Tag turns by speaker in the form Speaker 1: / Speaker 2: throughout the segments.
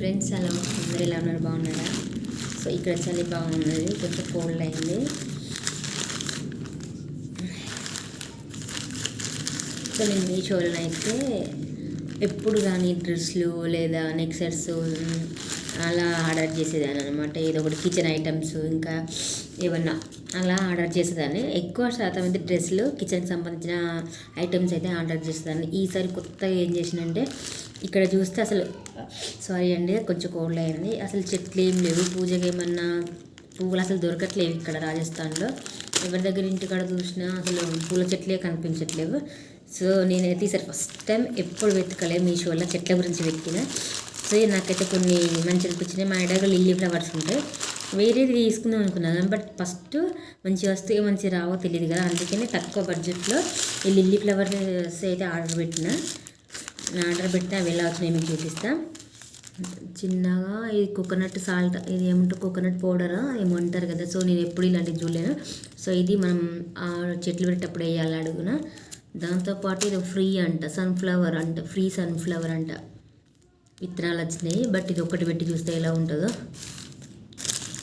Speaker 1: Friends, అలా అందరూ ఎలా ఉన్నారు? బాగున్నారా? సో ఇక్కడ చలి బాగున్నది, కొంచెం కోల్డ్ అయింది. సో నేను మీషోలో అయితే ఎప్పుడు కానీ డ్రెస్లు లేదా నెక్సెట్స్ అలా ఆర్డర్ చేసేదాన్ని అనమాట. ఏదో ఒకటి కిచెన్ ఐటమ్స్ ఇంకా ఏమన్నా అలా ఆర్డర్ చేసేదాన్ని. ఎక్కువ శాతం అయితే డ్రెస్సులు, కిచెన్కి సంబంధించిన ఐటమ్స్ అయితే ఆర్డర్ చేసేదాన్ని. ఈసారి కొత్తగా ఏం చేసినంటే ఇక్కడ చూస్తే అసలు సారీ అండి, కొంచెం కోల్డ్ అయింది. అసలు చెట్లు ఏం లేవు, పూజకి ఏమన్నా పువ్వులు అసలు దొరకట్లేవు ఇక్కడ రాజస్థాన్లో. ఎవరి దగ్గర ఇంటికాడ చూసినా అసలు పూల చెట్లే కనిపించట్లేవు. సో నేనైతే ఈసారి ఫస్ట్ టైం ఎప్పుడు వెతకలేదు మీషోలో చెట్ల గురించి వెతికిన. సో నాకైతే కొన్ని మంచి అనిపించినాయి. మా ఇంట్లో లిల్లీ ఫ్లవర్స్ ఉంటాయి, వేరేది తీసుకుందాం అనుకున్నాను. బట్ ఫస్ట్ మంచి వస్తే మంచి రావో తెలియదు కదా, అందుకని తక్కువ బడ్జెట్లో ఈ లిల్లీ ఫ్లవర్స్ అయితే ఆర్డర్ పెట్టిన అవి ఎలా వచ్చినాయి మీకు చూపిస్తా. చిన్నగా ఇది కోకోనట్ సాల్ట్, ఇది ఏమంటారు కోకోనట్ పౌడరా ఏమంటారు కదా. సో నేను ఎప్పుడు ఇలాంటివి చూడలేను. సో ఇది మనం ఆ చెట్లు పెట్టేటప్పుడు వేయాలి అడుగున. దాంతోపాటు ఇది ఫ్రీ అంట, సన్ఫ్లవర్ అంట, ఫ్రీ సన్ఫ్లవర్ అంట విత్తనాలు వచ్చినాయి. బట్ ఇది ఒకటి పెట్టి చూస్తే ఎలా ఉంటుందో.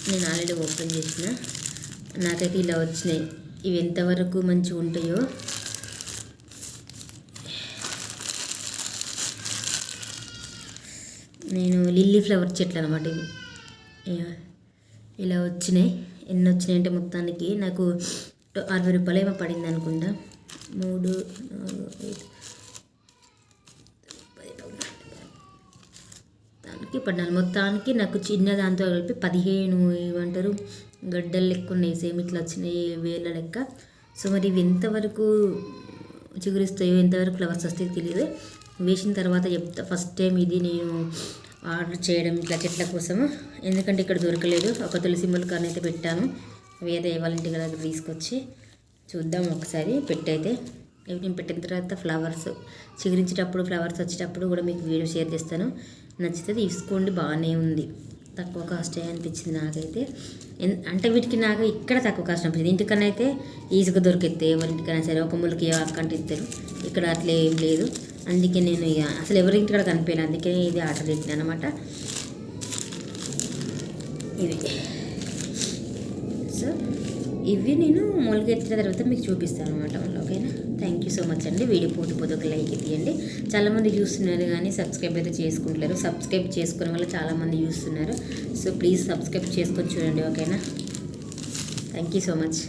Speaker 1: నేను ఆల్రెడీ ఓపెన్ చేసిన, నాకైతే ఇలా వచ్చినాయి. ఇవి ఎంతవరకు మంచిగా ఉంటాయో. నేను లిల్లీ ఫ్లవర్ చెట్లు అనమాట ఇవి. ఇలా వచ్చినాయి. ఎన్ని వచ్చినాయి అంటే మొత్తానికి నాకు 60 రూపాయలు ఏమో పడింది అనుకుంటా. 3, 4, 5, 10 పడ్డాను. మొత్తానికి నాకు చిన్న దాంతో కలిపి 15 ఏమంటారు గడ్డలు లెక్క ఉన్నాయి. సేమ్ ఇట్లా వచ్చినాయి వేల లెక్క. సో మరి ఇవి ఎంతవరకు చిగురిస్తాయో, ఎంతవరకు ఫ్లవర్స్ వస్తాయో తెలియదు. వేసిన తర్వాత చెప్తా. ఫస్ట్ టైం ఇది నేను ఆర్డర్ చేయడం ఇట్లా చెట్ల కోసము, ఎందుకంటే ఇక్కడ దొరకలేదు. ఒక తులసి మొలకని అయితే పెట్టాను, వేరే వాళ్ళ ఇంటి దగ్గర తీసుకొచ్చి చూద్దాం ఒకసారి పెట్టయితే. నేను పెట్టిన తర్వాత ఫ్లవర్స్ చిగురించేటప్పుడు, ఫ్లవర్స్ వచ్చేటప్పుడు కూడా మీకు వీడియో షేర్ చేస్తాను. నచ్చితే తీసుకోండి, బాగానే ఉంది. తక్కువ కాస్ట్ అనిపించింది నాకైతే. అంటే వీటికి నాకు ఇక్కడ తక్కువ కాస్ట్ అనిపించింది. ఇంటికన్నా అయితే ఈజీగా దొరికితే ఎవరింటికైనా సరే ఒక ములకి అక్కంటే ఇస్తారు. ఇక్కడ అట్లా ఏం లేదు. అందుకే నేను ఇక అసలు ఎవరింటి కూడా కనిపించాను, అందుకే ఇది ఆర్డర్ పెట్టినా అనమాట. ఇవి సో ఇవి నేను మొలకెత్తిన తర్వాత మీకు చూపిస్తాను అనమాట. ఓకేనా? థ్యాంక్ యూ సో మచ్ అండి. వీడియో పోతే ఒక లైక్ ఇవ్వండి. చాలామంది చూస్తున్నారు కానీ సబ్స్క్రైబ్ అయితే చేసుకుంటలేరు. సబ్స్క్రైబ్ చేసుకునే వల్ల చాలామంది చూస్తున్నారు. సో ప్లీజ్ సబ్స్క్రైబ్ చేసుకొని చూడండి. ఓకేనా? Thank you so much.